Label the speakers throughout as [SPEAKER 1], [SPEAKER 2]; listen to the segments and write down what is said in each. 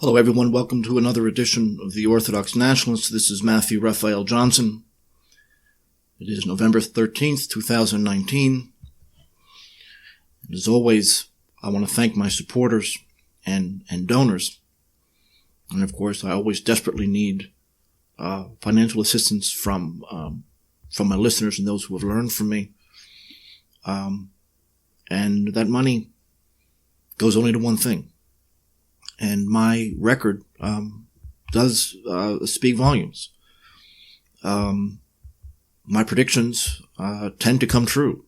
[SPEAKER 1] Hello everyone, welcome to another edition of the Orthodox Nationalist. This is Matthew Raphael Johnson. It is November 13th, 2019. And as always, I want to thank my supporters and donors. And of course, I always desperately need financial assistance from my listeners and those who have learned from me. And that money goes only to one thing. And my record does speak volumes. My predictions tend to come true.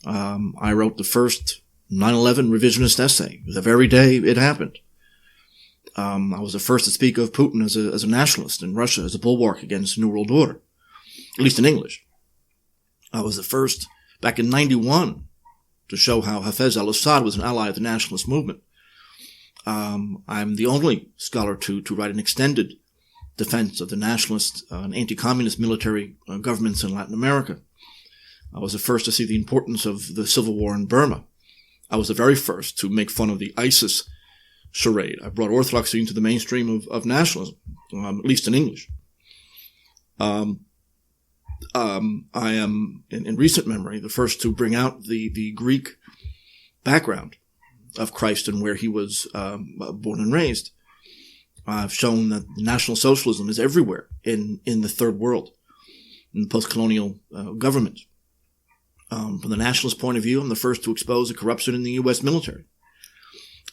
[SPEAKER 1] I wrote the first 9/11 revisionist essay the very day it happened. I was the first to speak of Putin as a nationalist and Russia as a bulwark against the New World Order, at least in English. I was the first, back in 91, to show how Hafez al-Assad was an ally of the nationalist movement. I'm the only scholar to write an extended defense of the nationalist and anti-communist military governments in Latin America. I was the first to see the importance of the civil war in Burma. I was the very first to make fun of the ISIS charade. I brought orthodoxy into the mainstream of nationalism, at least in English. I am, in recent memory, the first to bring out the Greek background of Christ and where he was born and raised. I've shown that National Socialism is everywhere in the third world, in the post-colonial government. From the nationalist point of view, I'm the first to expose the corruption in the U.S. military.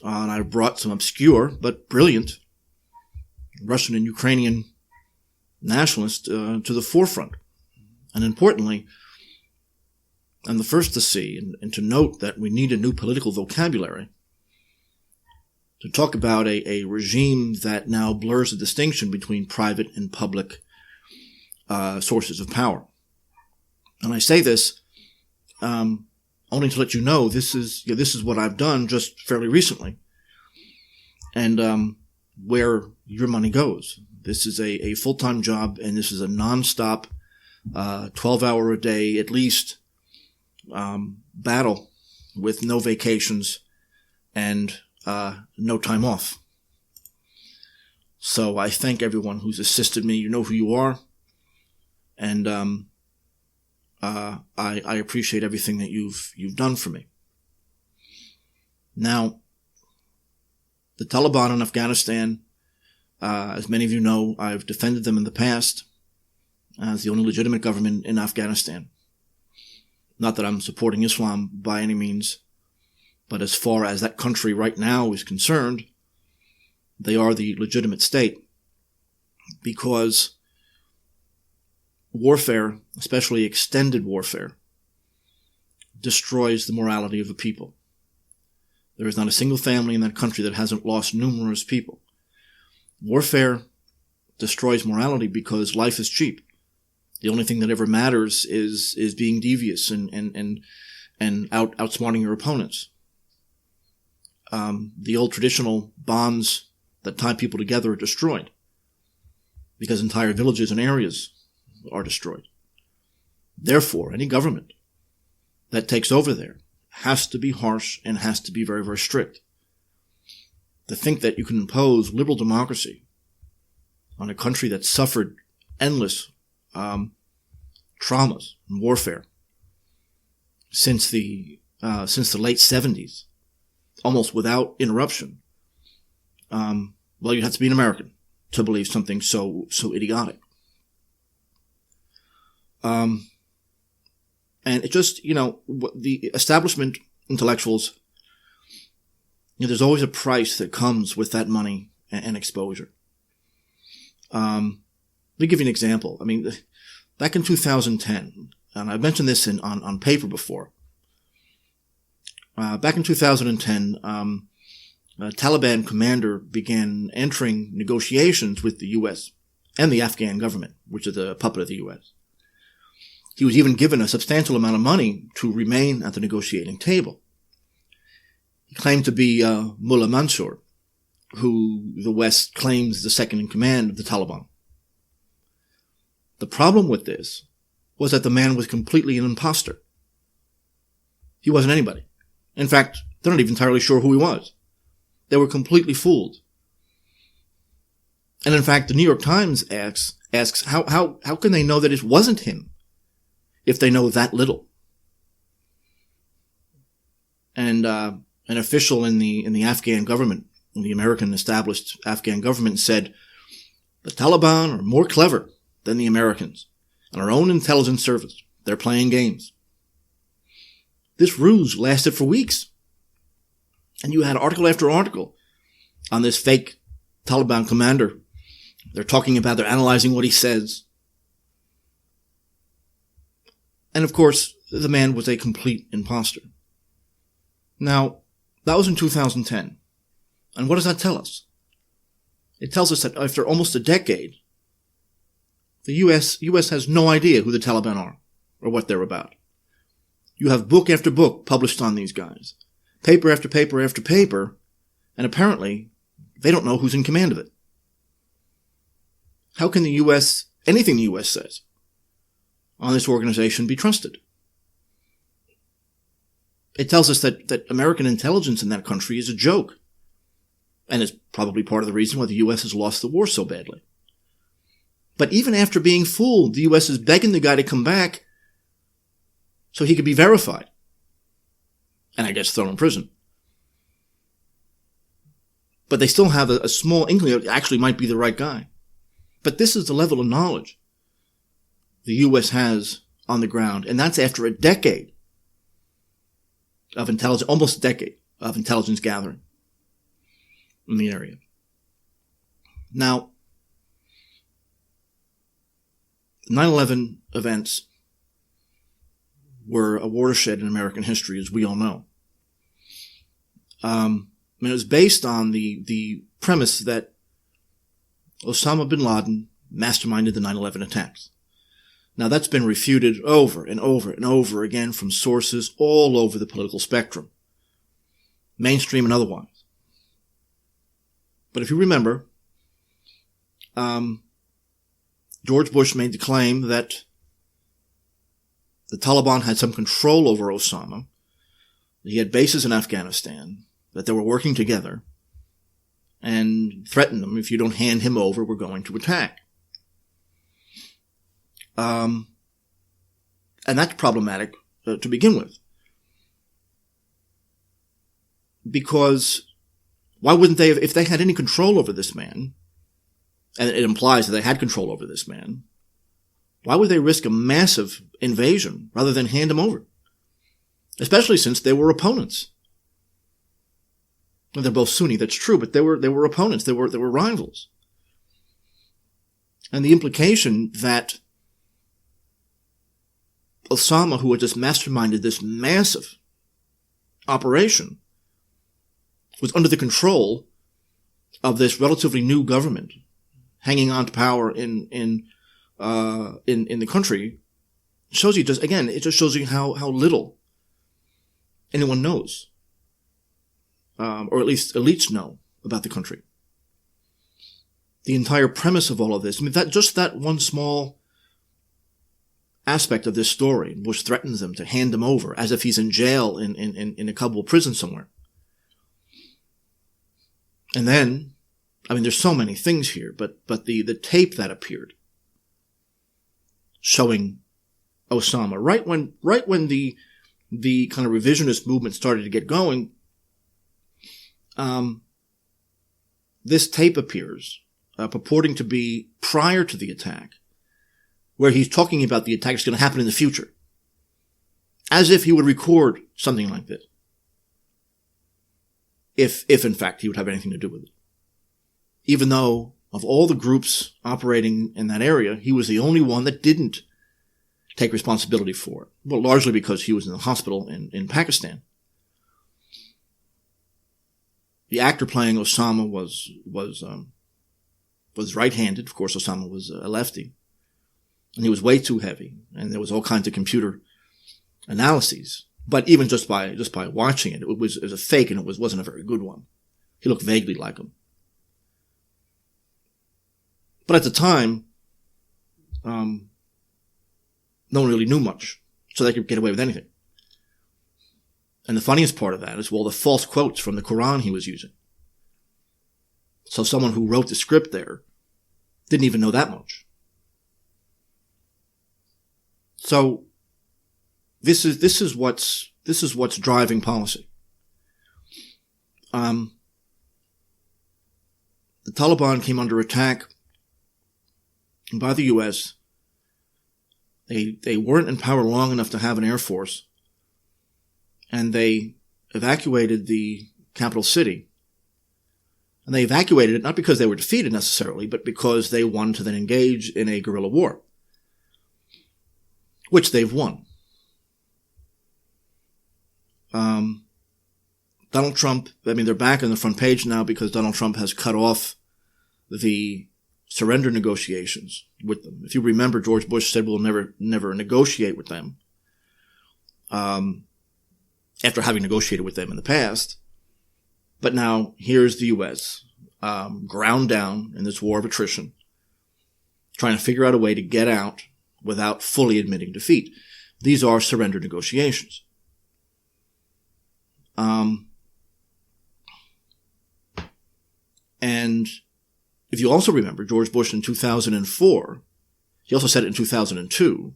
[SPEAKER 1] And I brought some obscure but brilliant Russian and Ukrainian nationalists to the forefront. And importantly, I'm the first to see and to note that we need a new political vocabulary to talk about a regime that now blurs the distinction between private and public sources of power. And I say this only to let you know this is what I've done just fairly recently, and where your money goes. This is a full-time job, and this is a non-stop, 12-hour a day at least battle with no vacations and no time off. So I thank everyone who's assisted me. You know who you are, and I appreciate everything that you've done for me. Now, the Taliban in Afghanistan, as many of you know, I've defended them in the past as the only legitimate government in Afghanistan. Not that I'm supporting Islam by any means, but as far as that country right now is concerned, they are the legitimate state, because warfare, especially extended warfare, destroys the morality of a people. There is not a single family in that country that hasn't lost numerous people. Warfare destroys morality because life is cheap. The only thing that ever matters is being devious and outsmarting your opponents. The old traditional bonds that tie people together are destroyed because entire villages and areas are destroyed. Therefore, any government that takes over there has to be harsh and has to be very, very strict. To think that you can impose liberal democracy on a country that suffered endless traumas and warfare since the late 70s, almost without interruption. Well, you'd have to be an American to believe something so idiotic. And it just, the establishment intellectuals, there's always a price that comes with that money and exposure. Let me give you an example. I mean, back in 2010, and I've mentioned this on paper before. Back in 2010, a Taliban commander began entering negotiations with the U.S. and the Afghan government, which is a puppet of the U.S. He was even given a substantial amount of money to remain at the negotiating table. He claimed to be Mullah Mansour, who the West claims is the second in command of the Taliban. The problem with this was that the man was completely an imposter. He wasn't anybody. In fact, they're not even entirely sure who he was. They were completely fooled And in fact, the New York Times asks how can they know that it wasn't him if they know that little? And an official in the Afghan government, the American established Afghan government, said, the Taliban are more clever than the Americans and our own intelligence service. They're playing games. This ruse lasted for weeks. And you had article after article on this fake Taliban commander. They're analyzing what he says. And of course, the man was a complete imposter. Now, that was in 2010. And what does that tell us? It tells us that after almost a decade, the U.S. has no idea who the Taliban are or what they're about. You have book after book published on these guys, paper after paper after paper, and apparently they don't know who's in command of it. How can the U.S., anything the U.S. says on this organization, be trusted? It tells us that American intelligence in that country is a joke, and is probably part of the reason why the U.S. has lost the war so badly. But even after being fooled, the U.S. is begging the guy to come back so he could be verified. And I guess thrown in prison. But they still have a small inkling that it actually might be the right guy. But this is the level of knowledge the U.S. has on the ground. And that's after a decade of intelligence, almost a decade of intelligence gathering in the area. Now, 9/11 events were a watershed in American history, as we all know. It was based on the premise that Osama bin Laden masterminded the 9/11 attacks. Now, that's been refuted over and over and over again from sources all over the political spectrum, mainstream and otherwise. But if you remember, George Bush made the claim that the Taliban had some control over Osama, that he had bases in Afghanistan, that they were working together, and threatened them, if you don't hand him over, we're going to attack. And that's problematic to begin with. Because why wouldn't they, if they had any control over this man, and it implies that they had control over this man, why would they risk a massive invasion rather than hand him over? Especially since they were opponents. Well, they're both Sunni, that's true, but they were opponents, they were rivals. And the implication that Osama, who had just masterminded this massive operation, was under the control of this relatively new government, hanging on to power in the country, shows you it just shows you how little anyone knows, or at least elites know about the country. The entire premise of all of this, that one small aspect of this story, Bush threatens them to hand him over as if he's in jail in a Kabul prison somewhere. And then, there's so many things here, but the tape that appeared showing Osama, right when the kind of revisionist movement started to get going, this tape appears, purporting to be prior to the attack, where he's talking about the attack that's going to happen in the future, as if he would record something like this, if in fact he would have anything to do with it. Even though of all the groups operating in that area, he was the only one that didn't take responsibility for it. Well, largely because he was in the hospital in Pakistan. The actor playing Osama was right-handed. Of course, Osama was a lefty. And he was way too heavy. And there was all kinds of computer analyses. But even just by watching it, it was a fake, and it wasn't a very good one. He looked vaguely like him. But at the time, no one really knew much, so they could get away with anything. And the funniest part of that is, the false quotes from the Quran he was using. So someone who wrote the script there Didn't even know that much. So this is what's driving policy. The Taliban came under attack by the U.S. They weren't in power long enough to have an air force, and they evacuated the capital city. And they evacuated it not because they were defeated necessarily, but because they wanted to then engage in a guerrilla war, which they've won. Donald Trump, they're back on the front page now because Donald Trump has cut off the surrender negotiations with them. If you remember, George Bush said we'll never negotiate with them. After having negotiated with them in the past. But now here's the U.S. Ground down in this war of attrition, trying to figure out a way to get out without fully admitting defeat. These are surrender negotiations. And if you also remember, George Bush in 2004, he also said it in 2002,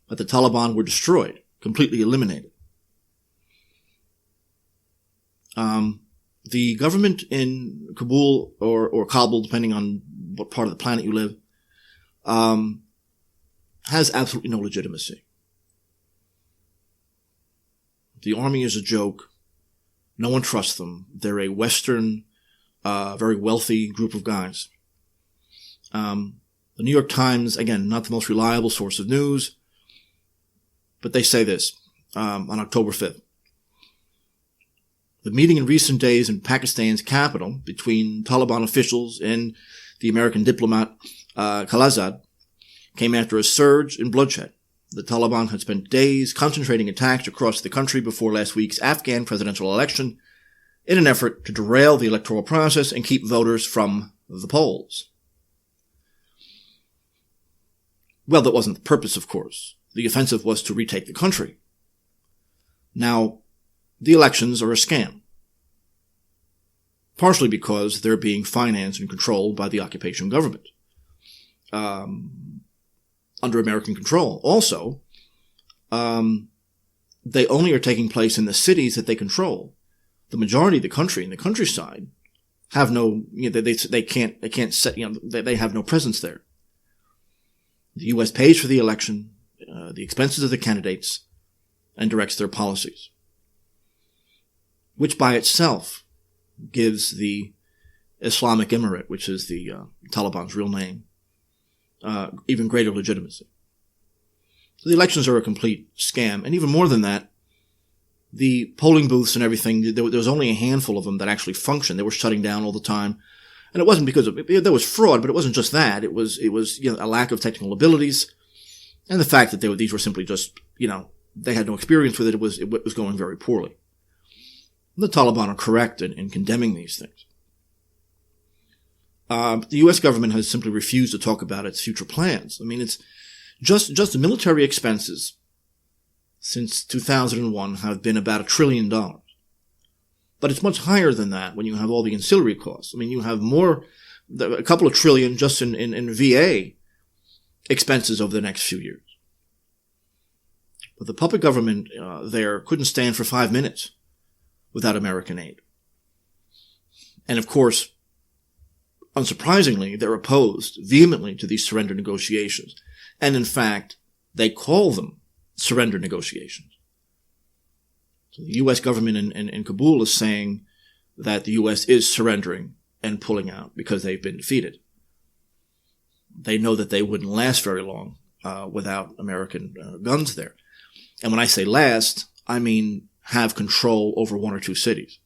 [SPEAKER 1] that the Taliban were destroyed, completely eliminated. The government in Kabul or Kabul, depending on what part of the planet you live, has absolutely no legitimacy. The army is a joke. No one trusts them. They're a Western, very wealthy group of guys. The New York Times, again, not the most reliable source of news, but they say this on October 5th. The meeting in recent days in Pakistan's capital between Taliban officials and the American diplomat Khalilzad came after a surge in bloodshed. The Taliban had spent days concentrating attacks across the country before last week's Afghan presidential election in an effort to derail the electoral process and keep voters from the polls. Well, that wasn't the purpose, of course. The offensive was to retake the country. Now, the elections are a scam. Partially because they're being financed and controlled by the occupation government. Under American control. Also, they only are taking place in the cities that they control. The majority of the country and the countryside have no, they can't set, they have no presence there. The U.S. pays for the election, the expenses of the candidates, and directs their policies. Which by itself gives the Islamic Emirate, which is the Taliban's real name, even greater legitimacy. So the elections are a complete scam. And even more than that, the polling booths and everything, there was only a handful of them that actually functioned. They were shutting down all the time. And it wasn't because there was fraud, but it wasn't just that. It was a lack of technical abilities. And the fact that these were simply just, they had no experience with it. It was going very poorly. The Taliban are correct in condemning these things. The U.S. government has simply refused to talk about its future plans. It's just the military expenses since 2001 have been about $1 trillion. But it's much higher than that when you have all the ancillary costs. You have a couple of trillion just in VA expenses over the next few years. But the puppet government there couldn't stand for 5 minutes without American aid. And of course, unsurprisingly, they're opposed vehemently to these surrender negotiations. And in fact, they call them surrender negotiations. So the U.S. government in Kabul is saying that the U.S. is surrendering and pulling out because they've been defeated. They know that they wouldn't last very long without American guns there. And when I say last, I mean have control over one or two cities.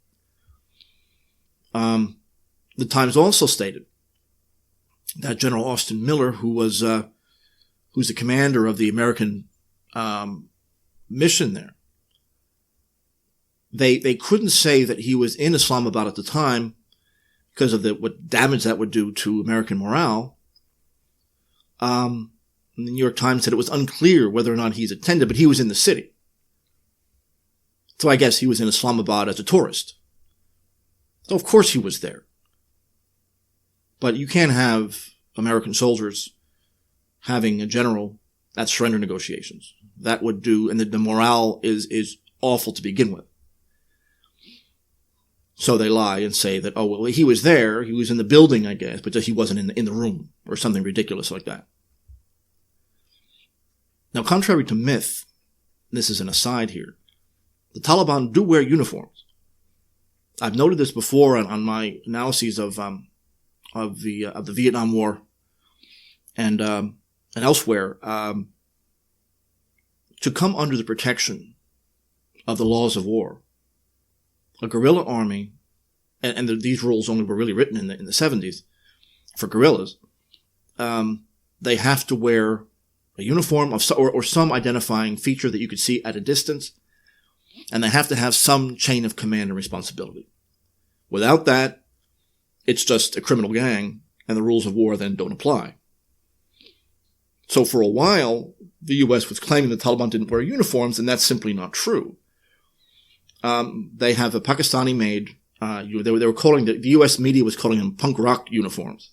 [SPEAKER 1] The Times also stated that General Austin Miller, who's the commander of the American mission there, they couldn't say that he was in Islamabad at the time because of what damage that would do to American morale. The New York Times said it was unclear whether or not he's attended, but he was in the city. So I guess he was in Islamabad as a tourist. So of course he was there. But you can't have American soldiers having a general at surrender negotiations. That would do, and the morale is awful to begin with. So they lie and say that, oh, well, he was there, he was in the building, I guess, but just he wasn't in the room, or something ridiculous like that. Now, contrary to myth, this is an aside here, the Taliban do wear uniforms. I've noted this before on my analyses of the Vietnam War and elsewhere. To come under the protection of the laws of war, a guerrilla army, and these rules only were really written in the 70s for guerrillas, they have to wear a uniform or some identifying feature that you could see at a distance, and they have to have some chain of command and responsibility. Without that, it's just a criminal gang, and the rules of war then don't apply. So for a while, the U.S. was claiming the Taliban didn't wear uniforms, and that's simply not true. They have a Pakistani-made, they were calling, the U.S. media was calling them punk rock uniforms,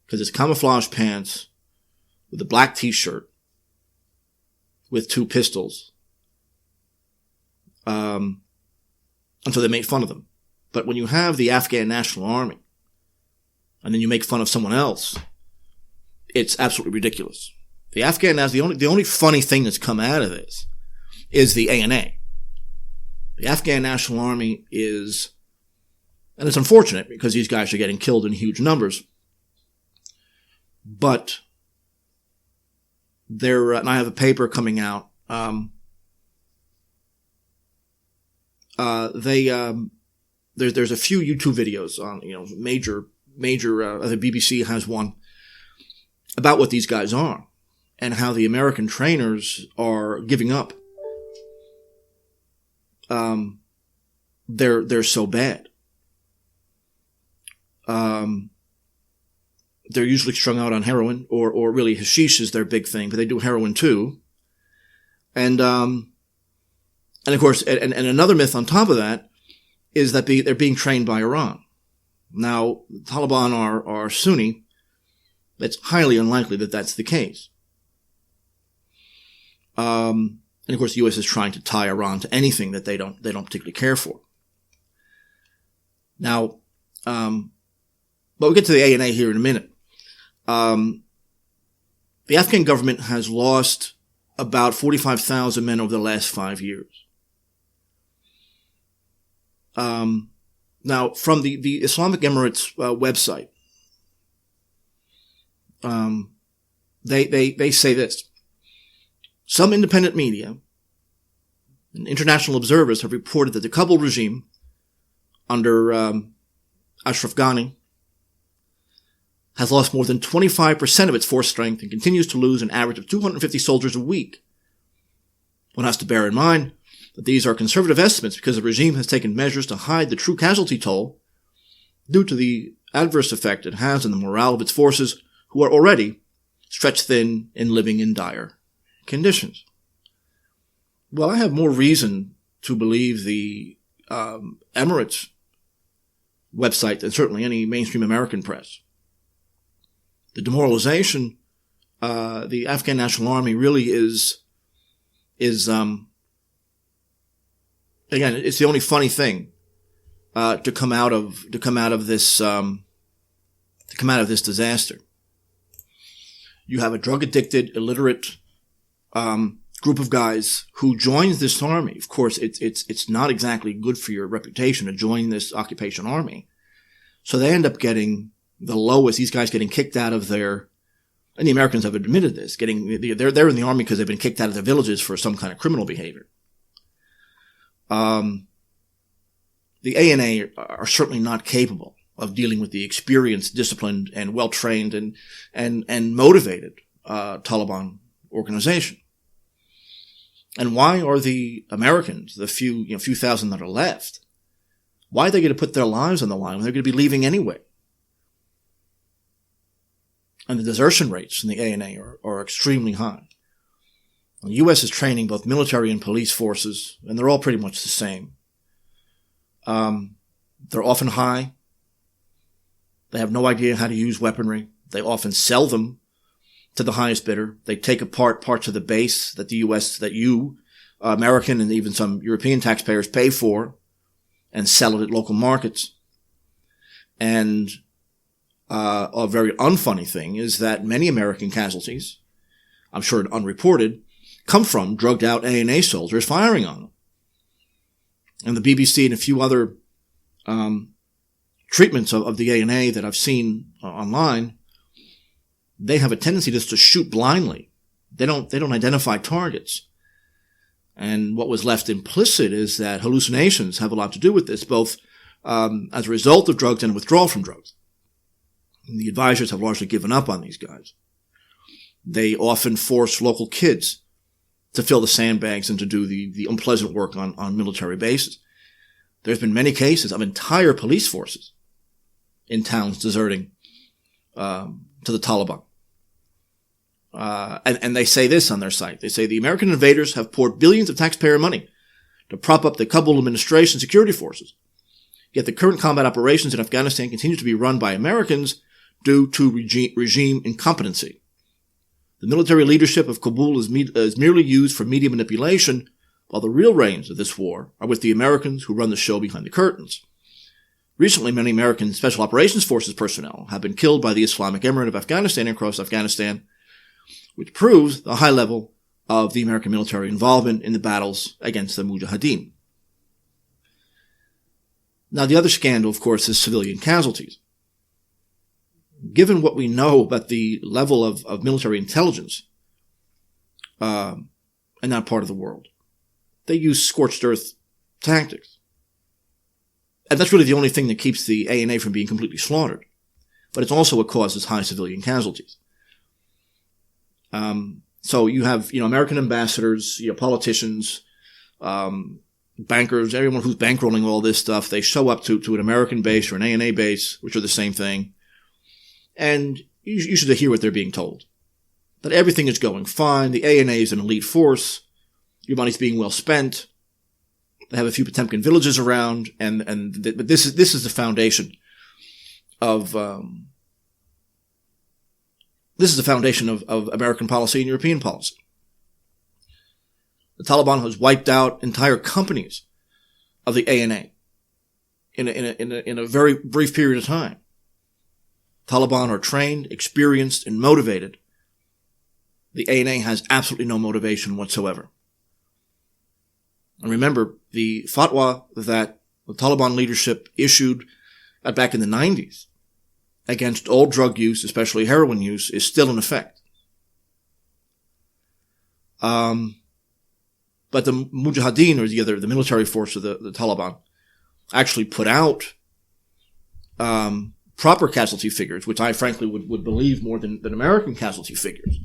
[SPEAKER 1] because it's camouflage pants with a black t-shirt with 2 pistols. And so they made fun of them. But when you have the Afghan National Army, and then you make fun of someone else, it's absolutely ridiculous. The Afghan, the only funny thing that's come out of this is the ANA. The Afghan National Army is, and it's unfortunate because these guys are getting killed in huge numbers, but and I have a paper coming out, there's a few YouTube videos on, major, the BBC has one about what these guys are and how the American trainers are giving up. They're so bad. They're usually strung out on heroin or really hashish is their big thing, but they do heroin too. And of course, and another myth on top of that is that they're being trained by Iran. Now, the Taliban are Sunni. It's highly unlikely that that's the case. And of course, the U.S. is trying to tie Iran to anything that they don't particularly care for. Now, but we'll get to the ANA here in a minute. The Afghan government has lost about 45,000 men over the last 5 years. Now, from the Islamic Emirates website, they say this. Some independent media and international observers have reported that the Kabul regime under Ashraf Ghani has lost more than 25% of its force strength and continues to lose an average of 250 soldiers a week. One has to bear in mind that these are conservative estimates because the regime has taken measures to hide the true casualty toll due to the adverse effect it has on the morale of its forces, who are already stretched thin and living in dire conditions. Well, I have more reason to believe the Emirates website than certainly any mainstream American press. The demoralization, the Afghan National Army really is again, it's the only funny thing to come out of this disaster. You have a drug-addicted, illiterate group of guys who joins this army. Of course, it's not exactly good for your reputation to join this occupation army. So they end up getting the lowest. These guys getting kicked out of their, and the Americans have admitted this. They're in the army because they've been kicked out of their villages for some kind of criminal behavior. The ANA are certainly not capable of dealing with the experienced, disciplined, and well-trained and motivated Taliban organization. And why are the Americans, the few thousand that are left, why are they going to put their lives on the line when they're going to be leaving anyway? And the desertion rates in the ANA are extremely high. The U.S. is training both military and police forces, and they're all pretty much the same. They're often high. They have no idea how to use weaponry. They often sell them to the highest bidder. They take apart parts of the base that the U.S., that you, American and even some European taxpayers pay for, and sell it at local markets. And a very unfunny thing is that many American casualties, I'm sure unreported, come from drugged out ANA soldiers firing on them. And the BBC and a few other treatments of the ANA that I've seen online, they have a tendency just to shoot blindly. They don't identify targets. And what was left implicit is that hallucinations have a lot to do with this, both as a result of drugs and withdrawal from drugs. And the advisors have largely given up on these guys. They often force local kids to fill the sandbags and to do the unpleasant work on military bases. There's been many cases of entire police forces in towns deserting to the Taliban. And they say this on their site. They say the American invaders have poured billions of taxpayer money to prop up the Kabul administration security forces. Yet the current combat operations in Afghanistan continue to be run by Americans due to regime incompetency. The military leadership of Kabul is merely used for media manipulation, while the real reins of this war are with the Americans who run the show behind the curtains. Recently, many American Special Operations Forces personnel have been killed by the Islamic Emirate of Afghanistan across Afghanistan, which proves the high level of the American military involvement in the battles against the Mujahideen. Now, the other scandal, of course, is civilian casualties. Given what we know about the level of military intelligence in that part of the world, they use scorched earth tactics. And that's really the only thing that keeps the ANA from being completely slaughtered. But it's also what causes high civilian casualties. So you have, American ambassadors, politicians, bankers, everyone who's bankrolling all this stuff. They show up to an American base or an ANA base, which are the same thing. And you should hear what they're being told. That everything is going fine. The ANA is an elite force. Your money's being well spent. They have a few Potemkin villages around, but this is the foundation of American policy and European policy. The Taliban has wiped out entire companies of the ANA in a very brief period of time. Taliban are trained, experienced, and motivated. The ANA has absolutely no motivation whatsoever. And remember, the fatwa that the Taliban leadership issued back in the 90s against all drug use, especially heroin use, is still in effect. But the Mujahideen, or the military force of the Taliban, actually put out proper casualty figures, which I frankly would believe more than American casualty figures.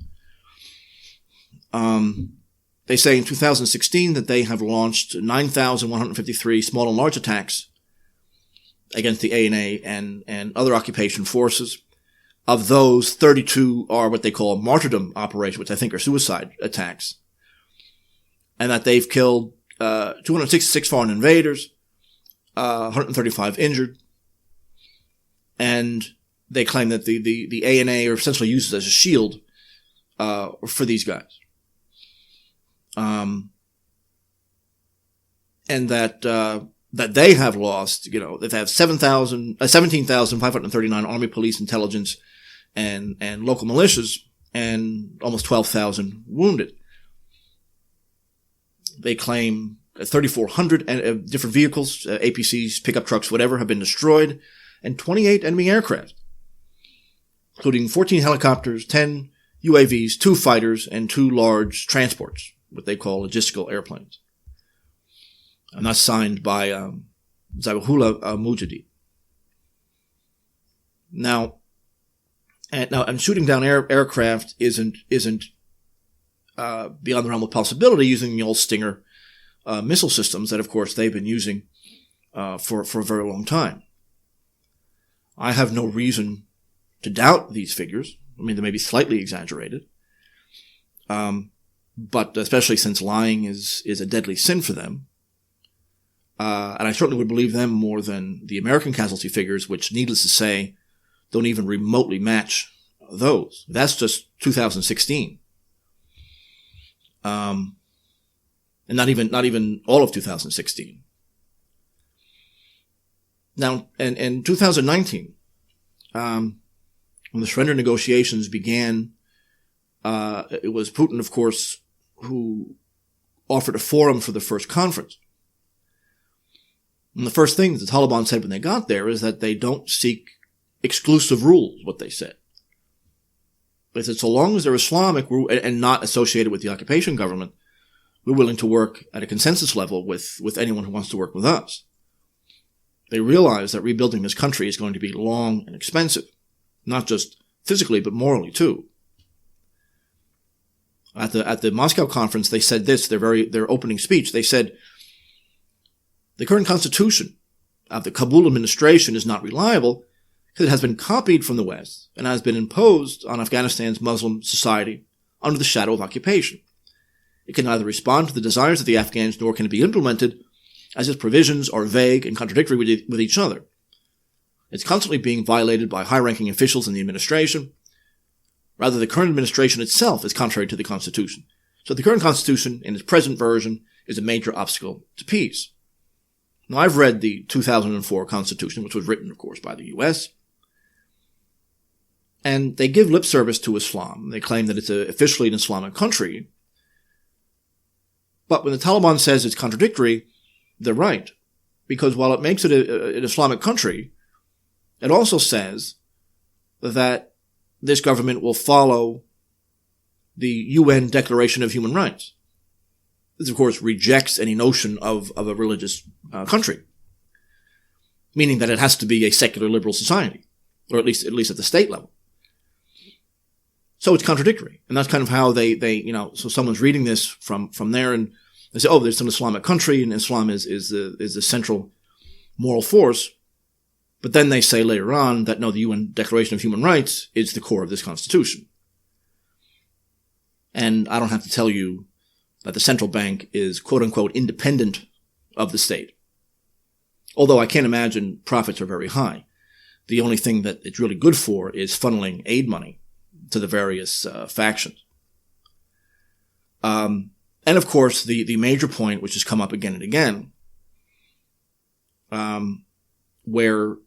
[SPEAKER 1] They say in 2016 that they have launched 9,153 small and large attacks against the ANA and other occupation forces. Of those, 32 are what they call martyrdom operations, which I think are suicide attacks. And that they've killed 266 foreign invaders, 135 injured. And they claim that the ANA are essentially used as a shield for these guys. And that they have lost, that they have 17,539 Army police intelligence and local militias and almost 12,000 wounded. They claim 3,400 different vehicles, APCs, pickup trucks, whatever, have been destroyed, and 28 enemy aircraft, including 14 helicopters, 10 UAVs, 2 fighters, and 2 large transports, what they call logistical airplanes. And that's signed by Zabihullah Mujahideen. Now, shooting down aircraft isn't beyond the realm of possibility using the old Stinger missile systems that, of course, they've been using for a very long time. I have no reason to doubt these figures. I mean, they may be slightly exaggerated. But especially since lying is a deadly sin for them. And I certainly would believe them more than the American casualty figures, which, needless to say, don't even remotely match those. That's just 2016. And not even all of 2016. Now, in 2019, when the surrender negotiations began, it was Putin, of course, who offered a forum for the first conference. And the first thing that the Taliban said when they got there is that they don't seek exclusive rules, what they said. They said, so long as they're Islamic and not associated with the occupation government, we're willing to work at a consensus level with anyone who wants to work with us. They realize that rebuilding this country is going to be long and expensive, not just physically, but morally too. At the Moscow conference, they said this, their opening speech. They said, the current constitution of the Kabul administration is not reliable because it has been copied from the West and has been imposed on Afghanistan's Muslim society under the shadow of occupation. It can neither respond to the desires of the Afghans nor can it be implemented, as its provisions are vague and contradictory with each other. It's constantly being violated by high-ranking officials in the administration. Rather, the current administration itself is contrary to the Constitution. So the current Constitution, in its present version, is a major obstacle to peace. Now, I've read the 2004 Constitution, which was written, of course, by the U.S., and they give lip service to Islam. They claim that it's officially an Islamic country. But when the Taliban says it's contradictory, they're right. Because while it makes it an Islamic country, it also says that this government will follow the UN Declaration of Human Rights. This, of course, rejects any notion of a religious country, meaning that it has to be a secular liberal society, or at least at the state level. So it's contradictory, and that's kind of how they so someone's reading this from there, and they say, oh, there's an Islamic country, and Islam is the central moral force. But then they say later on that no, the UN Declaration of Human Rights is the core of this Constitution. And I don't have to tell you that the central bank is quote-unquote independent of the state. Although I can't imagine profits are very high. The only thing that it's really good for is funneling aid money to the various factions. And of course, the major point, which has come up again and again, where,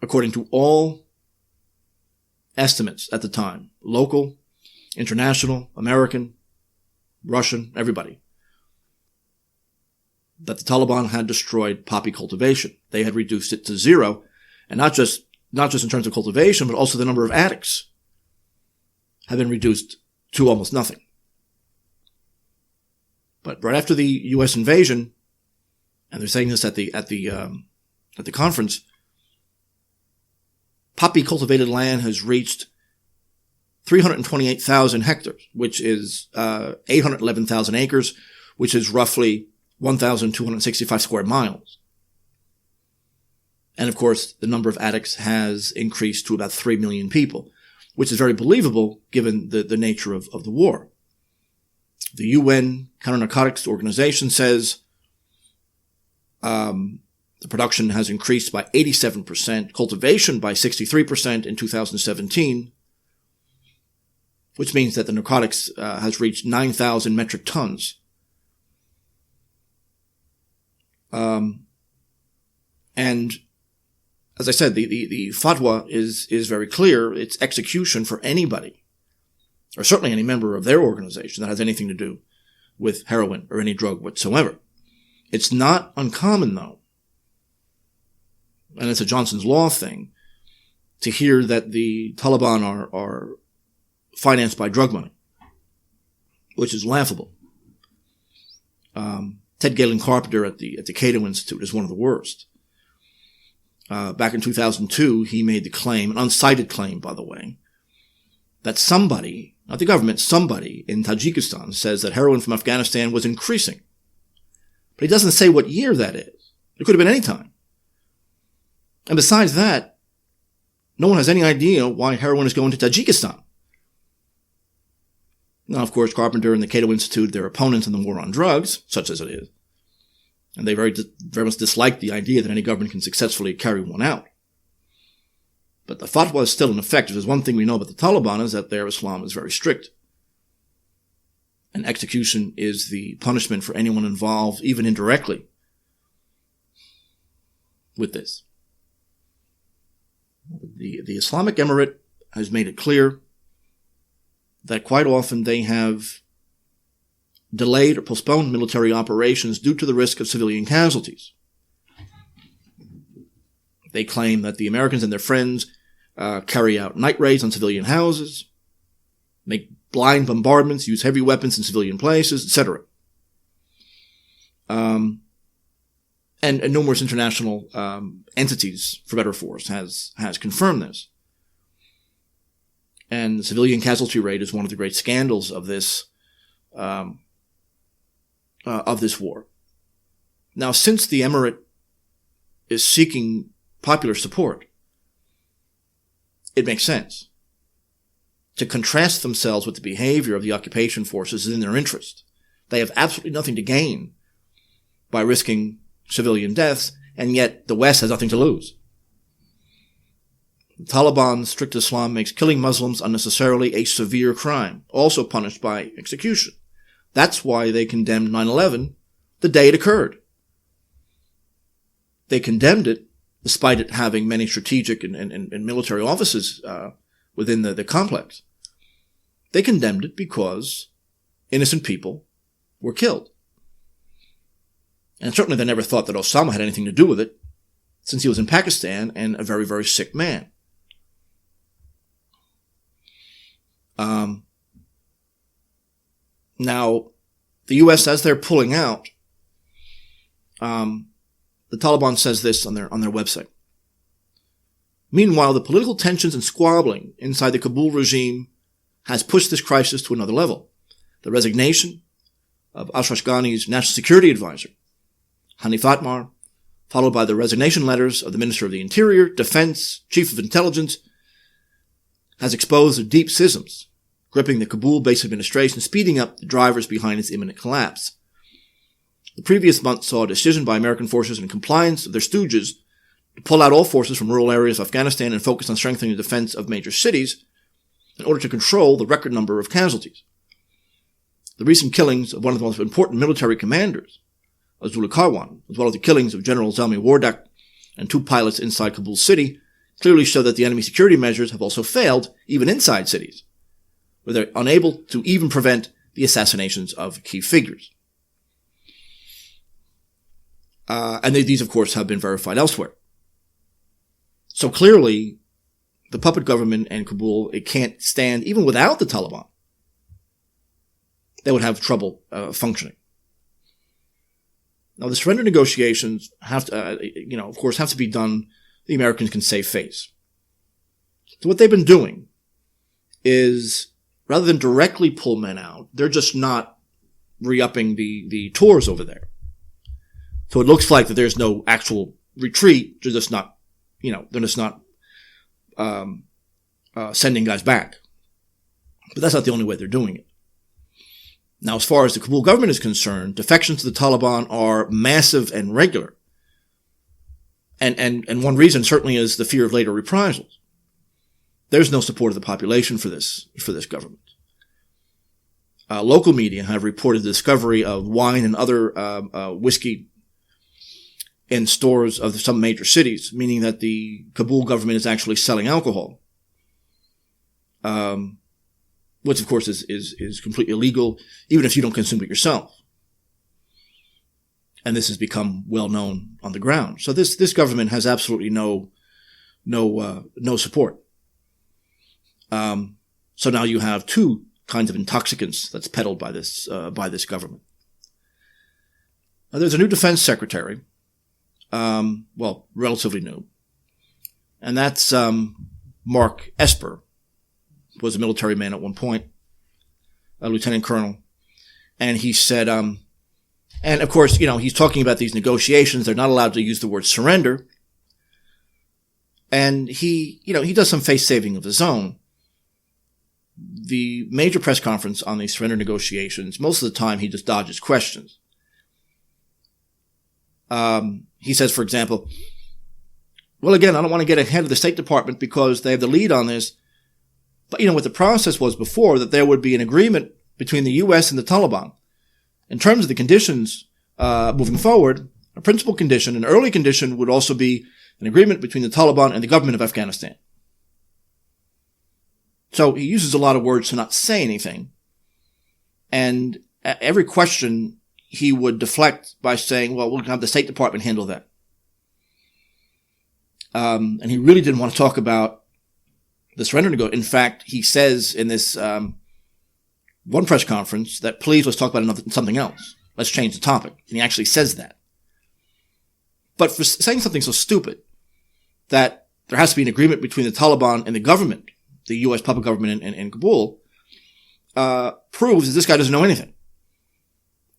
[SPEAKER 1] according to all estimates at the time, local, international, American, Russian, everybody, that the Taliban had destroyed poppy cultivation. They had reduced it to zero, and not just in terms of cultivation, but also the number of addicts have been reduced to almost nothing. But right after the U.S. invasion, and they're saying this at the conference, poppy cultivated land has reached 328,000 hectares, which is 811,000 acres, which is roughly 1,265 square miles. And of course, the number of addicts has increased to about 3 million people, which is very believable given the nature of the war. The UN Counter-Narcotics Organization says the production has increased by 87%, cultivation by 63% in 2017, which means that the narcotics has reached 9,000 metric tons. And as I said, the fatwa is very clear. It's execution for anybody, or certainly any member of their organization that has anything to do with heroin or any drug whatsoever. It's not uncommon, though, and it's a Johnson's Law thing, to hear that the Taliban are financed by drug money, which is laughable. Ted Galen Carpenter at the Cato Institute is one of the worst. Back in 2002, he made the claim, an uncited claim, by the way, that somebody, not the government, somebody in Tajikistan says that heroin from Afghanistan was increasing. But he doesn't say what year that is. It could have been any time. And besides that, no one has any idea why heroin is going to Tajikistan. Now, of course, Carpenter and the Cato Institute, they're opponents in the war on drugs, such as it is. And they very much dislike the idea that any government can successfully carry one out. But the fatwa is still in effect. If there's one thing we know about the Taliban is that their Islam is very strict. And execution is the punishment for anyone involved, even indirectly, with this. The Islamic Emirate has made it clear that quite often they have delayed or postponed military operations due to the risk of civilian casualties. They claim that the Americans and their friends carry out night raids on civilian houses, make blind bombardments, use heavy weapons in civilian places, etc. And numerous international entities, for better or for worse, has confirmed this. And the civilian casualty rate is one of the great scandals of this war. Now, since the Emirate is seeking popular support, it makes sense. To contrast themselves with the behavior of the occupation forces is in their interest. They have absolutely nothing to gain by risking civilian deaths, and yet the West has nothing to lose. The Taliban's strict Islam makes killing Muslims unnecessarily a severe crime, also punished by execution. That's why they condemned 9/11 the day it occurred. They condemned it despite it having many strategic and military offices within the complex. They condemned it because innocent people were killed. And certainly they never thought that Osama had anything to do with it, since he was in Pakistan and a very, very sick man. Now, the U.S., as they're pulling out, the Taliban says this on their website. Meanwhile, the political tensions and squabbling inside the Kabul regime has pushed this crisis to another level. The resignation of Ashraf Ghani's national security advisor, Hanif Atmar, followed by the resignation letters of the Minister of the Interior, Defense, Chief of Intelligence, has exposed the deep schisms gripping the Kabul-based administration, speeding up the drivers behind its imminent collapse. The previous month saw a decision by American forces in compliance of their stooges to pull out all forces from rural areas of Afghanistan and focus on strengthening the defense of major cities in order to control the record number of casualties. The recent killings of one of the most important military commanders, Azula Karwan, as well as the killings of General Zalmi Wardak and 2 pilots inside Kabul city, clearly show that the enemy security measures have also failed, even inside cities, where they're unable to even prevent the assassinations of key figures. And these, of course, have been verified elsewhere. So clearly, the puppet government in Kabul, it can't stand, even without the Taliban. They would have trouble functioning. Now, the surrender negotiations have to, of course, have to be done. The Americans can save face. So what they've been doing is, rather than directly pull men out, they're just not re-upping the tours over there. So it looks like that there's no actual retreat. They're just not, sending guys back. But that's not the only way they're doing it. Now, as far as the Kabul government is concerned, defections to the Taliban are massive and regular. And one reason certainly is the fear of later reprisals. There's no support of the population for this government. Local media have reported the discovery of wine and other whiskey in stores of some major cities, meaning that the Kabul government is actually selling alcohol, which of course is completely illegal, even if you don't consume it yourself. And this has become well known on the ground. So this government has absolutely no support. So now you have 2 kinds of intoxicants that's peddled by this government. Now, there's a new defense secretary. Relatively new. And that's Mark Esper, was a military man at one point, a lieutenant colonel. And he said, and of course, he's talking about these negotiations. They're not allowed to use the word surrender. And he does some face saving of his own. The major press conference on these surrender negotiations, most of the time he just dodges questions. He says, for example, well, again, I don't want to get ahead of the State Department because they have the lead on this. But what the process was before, that there would be an agreement between the U.S. and the Taliban in terms of the conditions moving forward. A principal condition, an early condition, would also be an agreement between the Taliban and the government of Afghanistan. So he uses a lot of words to not say anything. And every question he would deflect by saying, well, we'll have the State Department handle that. And he really didn't want to talk about the surrender negotiation. In fact, he says in this one press conference that, please, let's talk about something else. Let's change the topic. And he actually says that. But for saying something so stupid, that there has to be an agreement between the Taliban and the government, the U.S. public government in Kabul, proves that this guy doesn't know anything.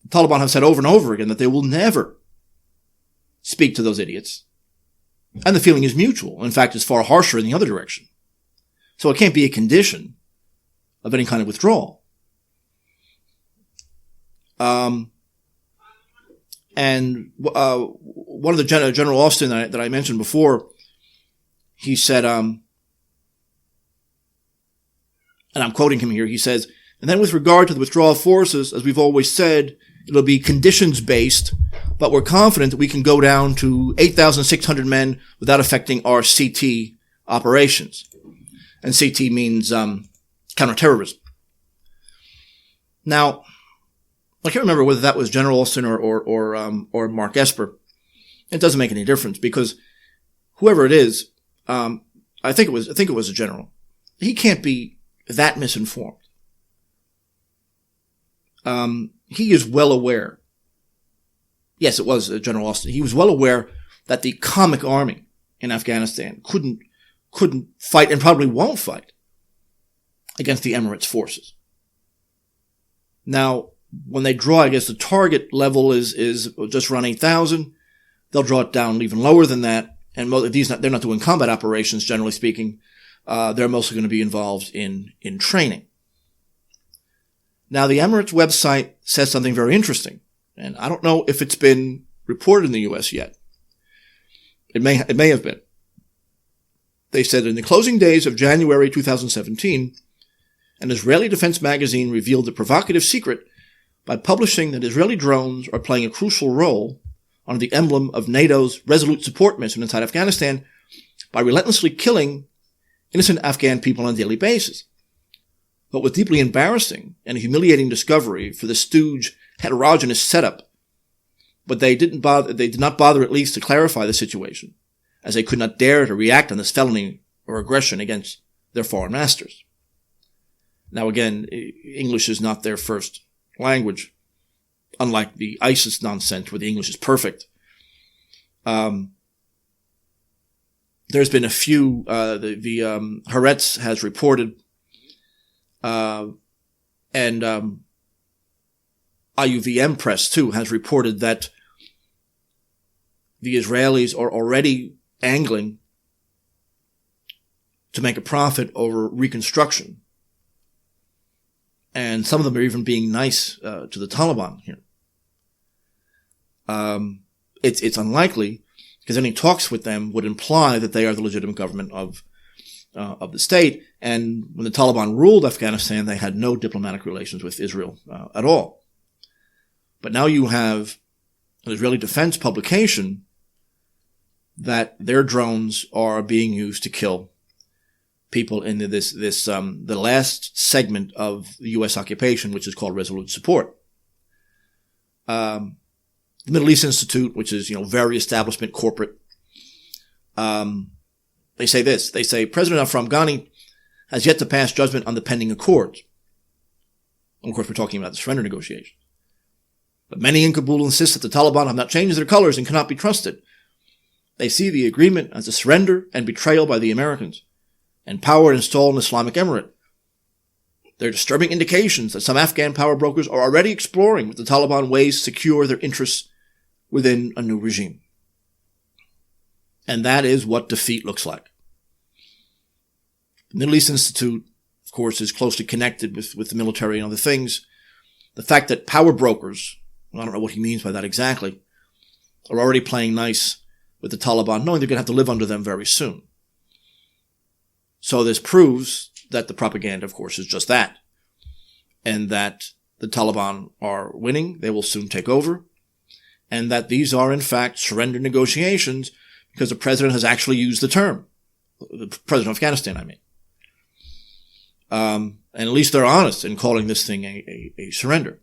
[SPEAKER 1] The Taliban have said over and over again that they will never speak to those idiots. And the feeling is mutual. In fact, it's far harsher in the other direction. So it can't be a condition of any kind of withdrawal. And one of the General Austin that I mentioned before, he said, and I'm quoting him here, he says, and then with regard to the withdrawal of forces, as we've always said, it'll be conditions-based, but we're confident that we can go down to 8,600 men without affecting our CT operations. And CT means counterterrorism. Now, I can't remember whether that was General Austin or Mark Esper. It doesn't make any difference because whoever it is, I think it was a general. He can't be that misinformed. He is well aware. Yes, it was General Austin. He was well aware that the comic army in Afghanistan couldn't fight and probably won't fight against the Emirates forces. Now, when they draw, I guess the target level is just around 8,000. They'll draw it down even lower than that. And they're not doing combat operations, generally speaking. They're mostly going to be involved in training. Now, the Emirates website says something very interesting, and I don't know if it's been reported in the U.S. yet. It may have been. They said in the closing days of January 2017, an Israeli defense magazine revealed a provocative secret by publishing that Israeli drones are playing a crucial role under the emblem of NATO's Resolute Support mission inside Afghanistan by relentlessly killing innocent Afghan people on a daily basis. But with deeply embarrassing and humiliating discovery for the stooge heterogeneous setup, but they did not bother at least to clarify the situation, as they could not dare to react on this felony or aggression against their foreign masters. Now again, English is not their first language, unlike the ISIS nonsense where the English is perfect. There's been a few, the Haaretz has reported, and IUVM Press too has reported that the Israelis are already angling to make a profit over reconstruction. And some of them are even being nice to the Taliban here. It's unlikely because any talks with them would imply that they are the legitimate government of the state. And when the Taliban ruled Afghanistan, they had no diplomatic relations with Israel at all. But now you have an Israeli defense publication that their drones are being used to kill people in the last segment of the U.S. occupation, which is called Resolute Support. The Middle East Institute, which is, very establishment corporate, they say this. They say President Ashraf Ghani has yet to pass judgment on the pending accords. And of course, we're talking about the surrender negotiations. But many in Kabul insist that the Taliban have not changed their colors and cannot be trusted. They see the agreement as a surrender and betrayal by the Americans, and power installed in Islamic Emirate. There are disturbing indications that some Afghan power brokers are already exploring with the Taliban ways to secure their interests within a new regime. And that is what defeat looks like. The Middle East Institute, of course, is closely connected with the military and other things. The fact that power brokers, I don't know what he means by that exactly, are already playing nice with the Taliban, knowing they're going to have to live under them very soon. So this proves that the propaganda, of course, is just that, and that the Taliban are winning, they will soon take over, and that these are, in fact, surrender negotiations because the president has actually used the term. The president of Afghanistan, I mean. And at least they're honest in calling this thing a surrender.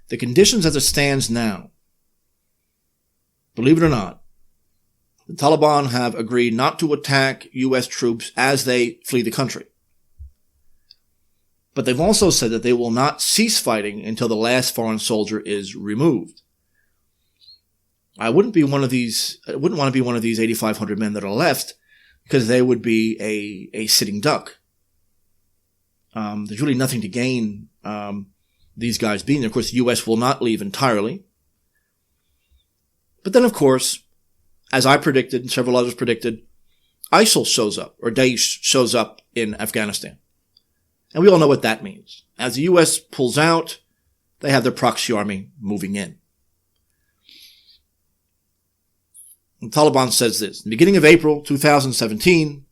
[SPEAKER 1] The conditions as it stands now, believe it or not, the Taliban have agreed not to attack U.S. troops as they flee the country. But they've also said that they will not cease fighting until the last foreign soldier is removed. I wouldn't want to be one of these 8,500 men that are left, because they would be a sitting duck. There's really nothing to gain these guys being there. Of course, the U.S. will not leave entirely. But then, of course, as I predicted and several others predicted, ISIL shows up, or Daesh shows up in Afghanistan. And we all know what that means. As the U.S. pulls out, they have their proxy army moving in. The Taliban says this: in the beginning of April 2017,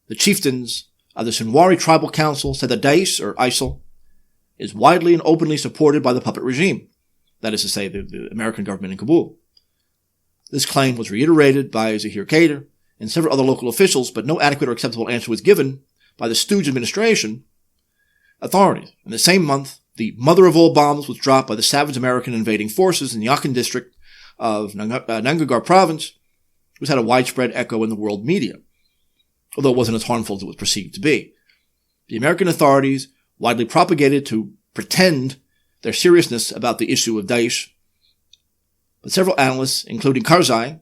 [SPEAKER 1] the chieftains of the Sinwari Tribal Council said that Daesh, or ISIL, is widely and openly supported by the puppet regime, that is to say, the American government in Kabul. This claim was reiterated by Zahir Kader and several other local officials, but no adequate or acceptable answer was given by the Stooge administration authorities. In the same month, the mother of all bombs was dropped by the savage American invading forces in the Yakhan district of Nangarhar province, which had a widespread echo in the world media, although it wasn't as harmful as it was perceived to be. The American authorities widely propagated to pretend their seriousness about the issue of Daesh, but several analysts, including Karzai,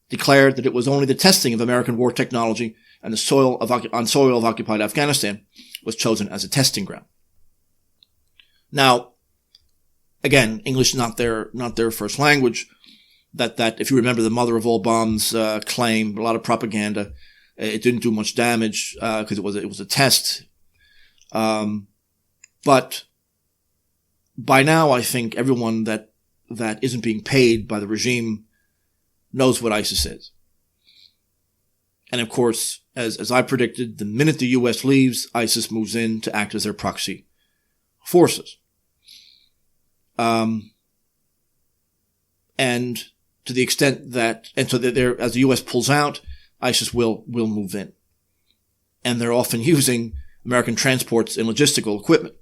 [SPEAKER 1] declared that it was only the testing of American war technology and the soil of occupied Afghanistan was chosen as a testing ground. Now, again, English not their first language. That if you remember the mother of all bombs claim, a lot of propaganda. It didn't do much damage because it was a test. But by now, I think everyone that isn't being paid by the regime knows what ISIS is. And of course, as I predicted, the minute the U.S. leaves, ISIS moves in to act as their proxy forces. And to the extent that, and so that as the U.S. pulls out, ISIS will move in. And they're often using American transports and logistical equipment.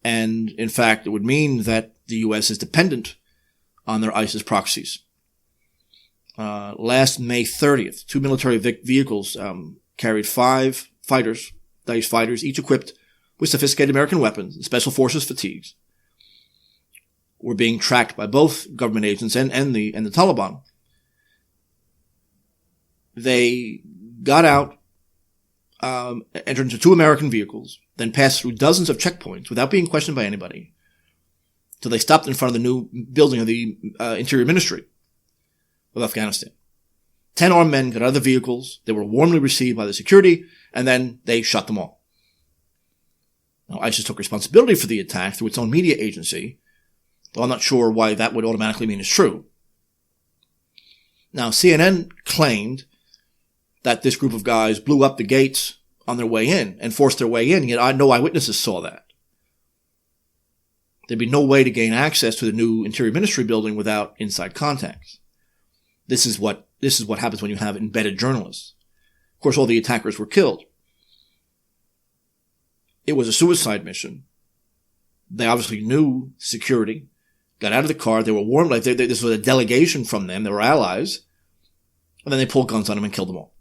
[SPEAKER 1] And in fact, it would mean that the U.S. is dependent on their ISIS proxies. Last May 30th, 2 military vehicles carried 5 fighters, Daesh fighters, each equipped with sophisticated American weapons and special forces fatigues, were being tracked by both government agents and the Taliban. They got out, entered into 2 American vehicles, then passed through dozens of checkpoints without being questioned by anybody, till they stopped in front of the new building of the Interior Ministry of Afghanistan. 10 armed men got out of the vehicles. They were warmly received by the security, and then they shot them all. Now, ISIS took responsibility for the attack through its own media agency, though I'm not sure why that would automatically mean it's true. Now, CNN claimed that this group of guys blew up the gates on their way in and forced their way in, yet no eyewitnesses saw that. There'd be no way to gain access to the new Interior Ministry building without inside contacts. This is what happens when you have embedded journalists. Of course, all the attackers were killed. It was a suicide mission. They obviously knew security, got out of the car, they were warned, like this was a delegation from them, they were allies, and then they pulled guns on them and killed them all.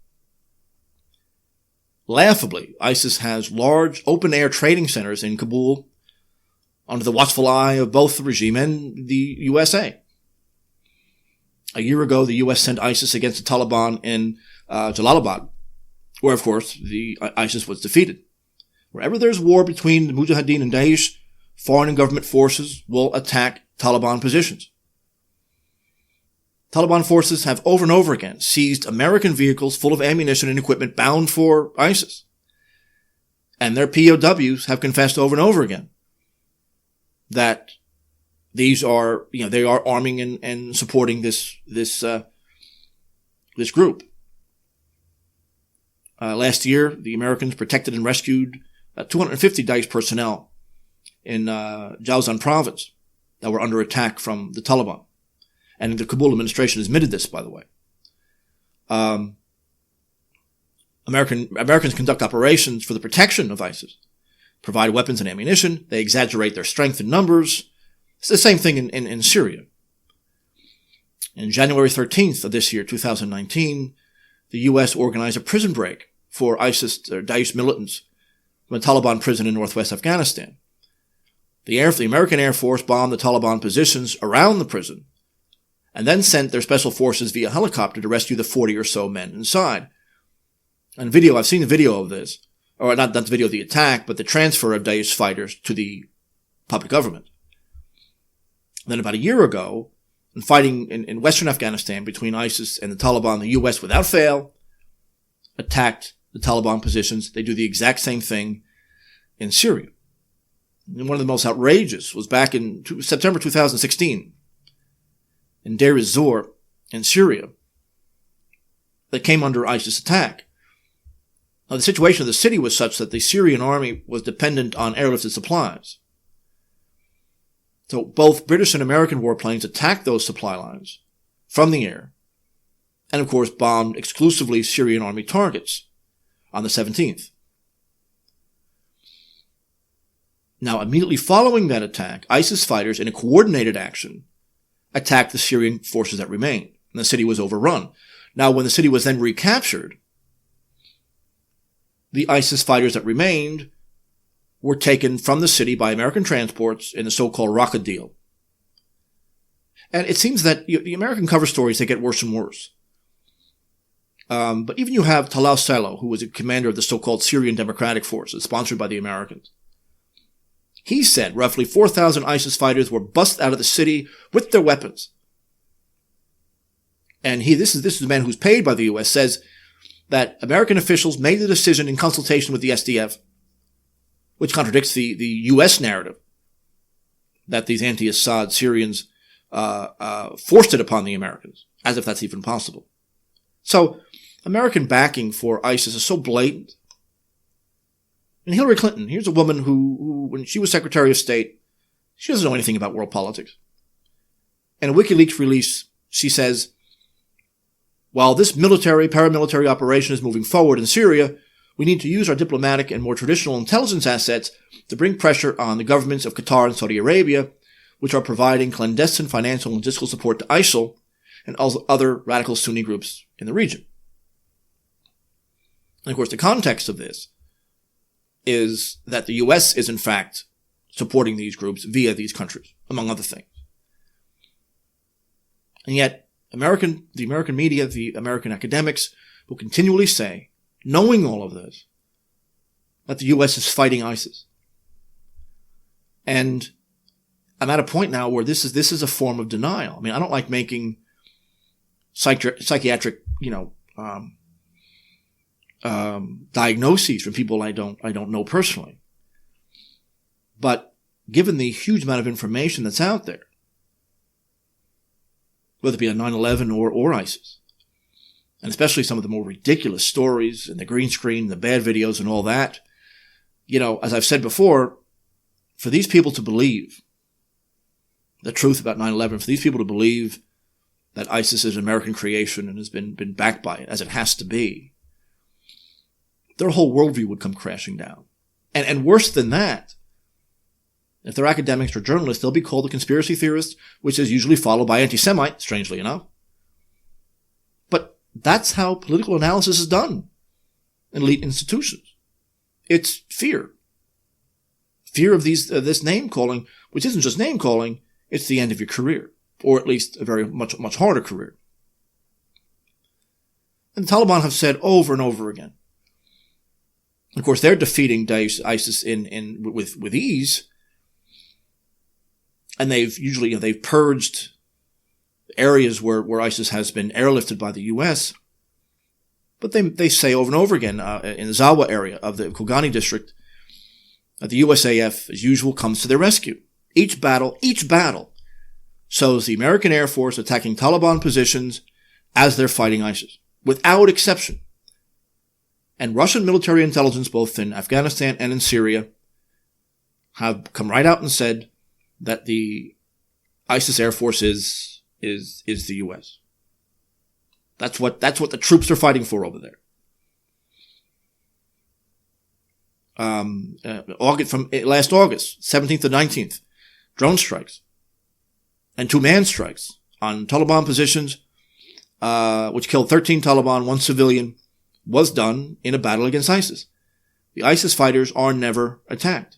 [SPEAKER 1] Laughably, ISIS has large open-air trading centers in Kabul under the watchful eye of both the regime and the USA. A year ago, the U.S. sent ISIS against the Taliban in Jalalabad, where, of course, the ISIS was defeated. Wherever there's war between the Mujahideen and Daesh, foreign and government forces will attack Taliban positions. Taliban forces have over and over again seized American vehicles full of ammunition and equipment bound for ISIS. And their POWs have confessed over and over again that these are, they are arming and supporting this group. Last year, the Americans protected and rescued 250 Daesh personnel in Jawzan province that were under attack from the Taliban. And the Kabul administration admitted this, by the way. Americans conduct operations for the protection of ISIS, provide weapons and ammunition. They exaggerate their strength in numbers. It's the same thing in Syria. On January 13th of this year, 2019, the U.S. organized a prison break for ISIS or Daesh militants from a Taliban prison in northwest Afghanistan. The American Air Force bombed the Taliban positions around the prison and then sent their special forces via helicopter to rescue the 40 or so men inside. And I've seen the video of this, or not the video of the attack, but the transfer of Daesh fighters to the puppet government. And then about a year ago, in fighting in western Afghanistan between ISIS and the Taliban, the U.S. without fail attacked the Taliban positions. They do the exact same thing in Syria. And one of the most outrageous was back in September 2016 in Deir ez-Zor in Syria that came under ISIS attack. Now, the situation of the city was such that the Syrian army was dependent on airlifted supplies. So both British and American warplanes attacked those supply lines from the air and, of course, bombed exclusively Syrian army targets on the 17th. Now, immediately following that attack, ISIS fighters, in a coordinated action, attacked the Syrian forces that remained, and the city was overrun. Now, when the city was then recaptured, the ISIS fighters that remained were taken from the city by American transports in the so-called rocket deal. And it seems that the American cover stories, they get worse and worse. But even you have Talal Salo, who was a commander of the so-called Syrian Democratic Forces, sponsored by the Americans. He said roughly 4,000 ISIS fighters were bussed out of the city with their weapons. And this is the man who's paid by the U.S., says that American officials made the decision in consultation with the SDF, which contradicts the U.S. narrative that these anti-Assad Syrians forced it upon the Americans, as if that's even possible. So, American backing for ISIS is so blatant. And Hillary Clinton, here's a woman who, when she was Secretary of State, she doesn't know anything about world politics. In a WikiLeaks release, she says, while this paramilitary operation is moving forward in Syria, we need to use our diplomatic and more traditional intelligence assets to bring pressure on the governments of Qatar and Saudi Arabia, which are providing clandestine financial and logistical support to ISIL and other radical Sunni groups in the region. And of course, the context of this is that the U.S. is in fact supporting these groups via these countries, among other things. And yet, the American media, the American academics will continually say, knowing all of this, that the U.S. is fighting ISIS. And I'm at a point now where this is a form of denial. I mean, I don't like making psychiatric, diagnoses from people I don't know personally. But given the huge amount of information that's out there, whether it be on 9/11 or ISIS, and especially some of the more ridiculous stories and the green screen, the bad videos and all that, as I've said before, for these people to believe the truth about 9/11, for these people to believe that ISIS is an American creation and has been backed by it, as it has to be, their whole worldview would come crashing down. And worse than that, if they're academics or journalists, they'll be called a conspiracy theorist, which is usually followed by anti-Semite, strangely enough. But that's how political analysis is done in elite institutions. It's fear. Fear of this name-calling, which isn't just name-calling, it's the end of your career, or at least a very much harder career. And the Taliban have said over and over again. Of course, they're defeating Daesh, ISIS with ease. And they've purged areas where ISIS has been airlifted by the U.S. But they say over and over again, in the Zawa area of the Kogani district, that the USAF, as usual, comes to their rescue. Each battle shows the American Air Force attacking Taliban positions as they're fighting ISIS, without exception. And Russian military intelligence, both in Afghanistan and in Syria, have come right out and said that the ISIS Air Force is the U.S. That's what the troops are fighting for over there. From last August, 17th to 19th, drone strikes and two-man strikes on Taliban positions, which killed 13 Taliban, 1 civilian, was done in a battle against ISIS. The ISIS fighters are never attacked.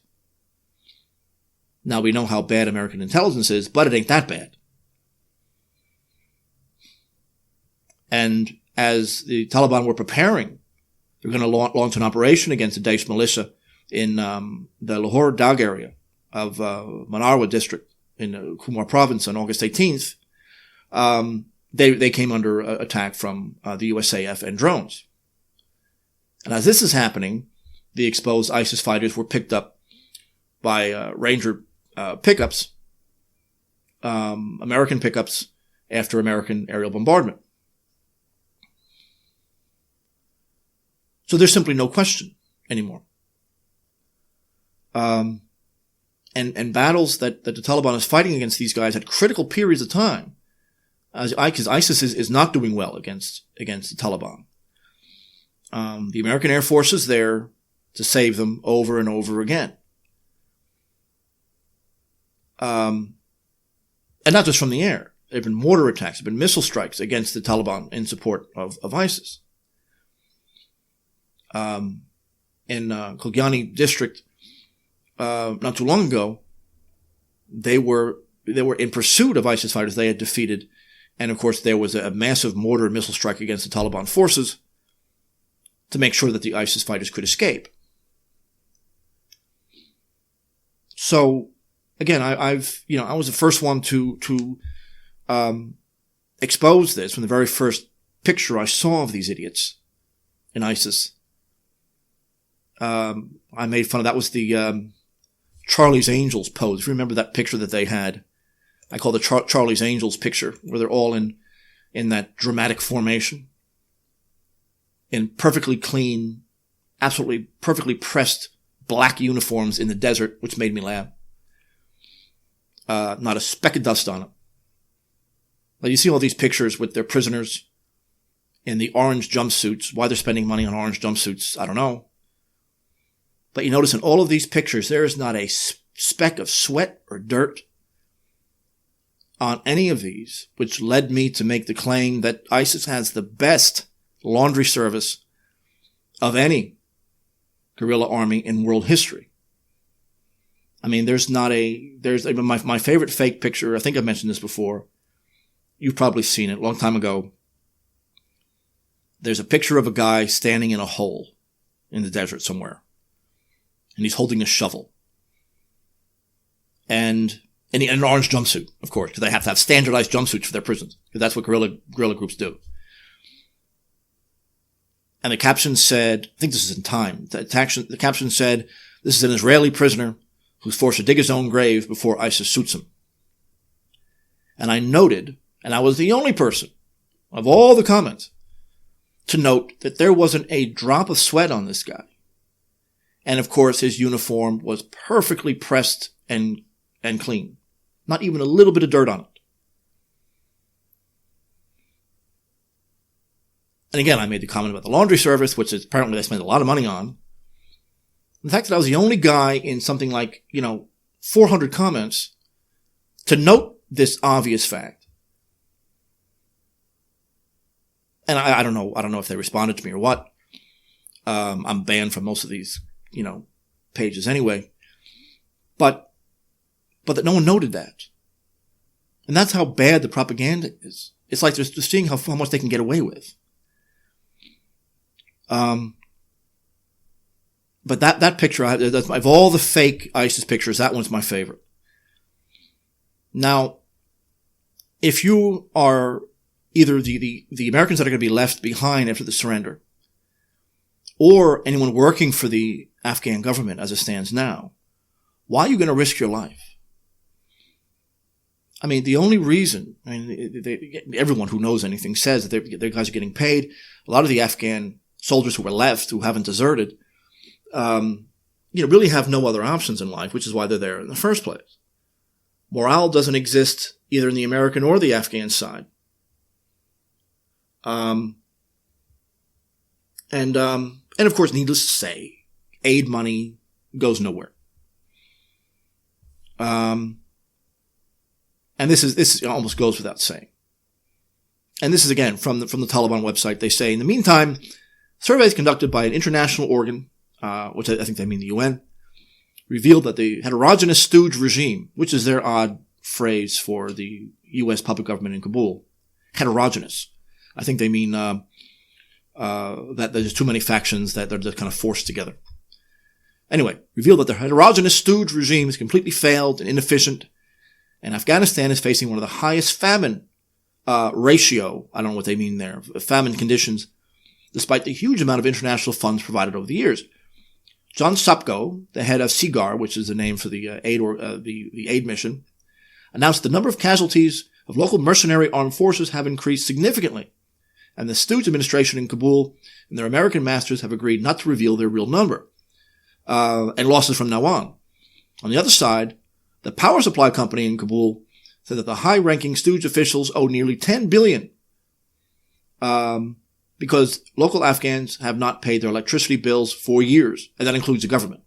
[SPEAKER 1] Now, we know how bad American intelligence is, but it ain't that bad. And as the Taliban were preparing, they're going to launch an operation against the Daesh militia in the Lahore Dag area of Manarwa district in Kumar province on August 18th. They came under attack from the USAF and drones. And as this is happening, the exposed ISIS fighters were picked up by Ranger pickups, American pickups, after American aerial bombardment. So there's simply no question anymore. And battles that the Taliban is fighting against these guys at critical periods of time, because ISIS is not doing well against the Taliban. The American Air Force is there to save them over and over again. And not just from the air. There have been mortar attacks, there have been missile strikes against the Taliban in support of ISIS. In Kulgani district, not too long ago, they were in pursuit of ISIS fighters they had defeated. And of course, there was a massive mortar and missile strike against the Taliban forces to make sure that the ISIS fighters could escape. So, again, I was the first one to expose this from the very first picture I saw of these idiots in ISIS. I made fun of that was the Charlie's Angels pose. If you remember that picture that they had, I call the Charlie's Angels picture, where they're all in that dramatic formation, in perfectly clean, absolutely perfectly pressed black uniforms in the desert, which made me laugh. Not a speck of dust on it. Like you see all these pictures with their prisoners in the orange jumpsuits. Why they're spending money on orange jumpsuits, I don't know. But you notice in all of these pictures, there is not a speck of sweat or dirt on any of these, which led me to make the claim that ISIS has the best laundry service of any guerrilla army in world history. I mean, there's my favorite fake picture. I think I've mentioned this before. You've probably seen it a long time ago. There's a picture of a guy standing in a hole in the desert somewhere. And he's holding a shovel. And in an orange jumpsuit, of course, because they have to have standardized jumpsuits for their prisons. Because that's what guerrilla groups do. And the caption said, I think this is in Time, the caption said, this is an Israeli prisoner who's forced to dig his own grave before ISIS shoots him. And I noted, and I was the only person of all the comments to note that there wasn't a drop of sweat on this guy. And of course, his uniform was perfectly pressed and clean. Not even a little bit of dirt on it. And again, I made the comment about the laundry service, which is apparently they spend a lot of money on. The fact that I was the only guy in something like, 400 comments to note this obvious fact. And I don't know if they responded to me or what. I'm banned from most of these, pages anyway. But that no one noted that. And that's how bad the propaganda is. It's like they're seeing how much they can get away with. But that picture, of all the fake ISIS pictures, that one's my favorite. Now, if you are either the Americans that are going to be left behind after the surrender, or anyone working for the Afghan government as it stands now, why are you going to risk your life? I mean, the only reason, I mean, everyone who knows anything says that their guys are getting paid. A lot of the Afghan soldiers who were left, who haven't deserted, really have no other options in life, which is why they're there in the first place. Morale doesn't exist either in the American or the Afghan side. And of course, needless to say, aid money goes nowhere. And this almost goes without saying. And this is again from the Taliban website. They say, in the meantime, surveys conducted by an international organ, which I think they mean the UN, revealed that the heterogeneous stooge regime, which is their odd phrase for the U.S. puppet government in Kabul, heterogeneous. I think they mean that there's too many factions that they're just kind of forced together. Anyway, revealed that the heterogeneous stooge regime is completely failed and inefficient, and Afghanistan is facing one of the highest famine ratio, I don't know what they mean there, famine conditions, despite the huge amount of international funds provided over the years. John Supko, the head of SIGAR, which is the name for the aid mission, announced the number of casualties of local mercenary armed forces have increased significantly, and the Stooge administration in Kabul and their American masters have agreed not to reveal their real number, and losses from now on. On the other side, the power supply company in Kabul said that the high-ranking Stooge officials owe nearly $10 billion because local Afghans have not paid their electricity bills for years, and that includes the government.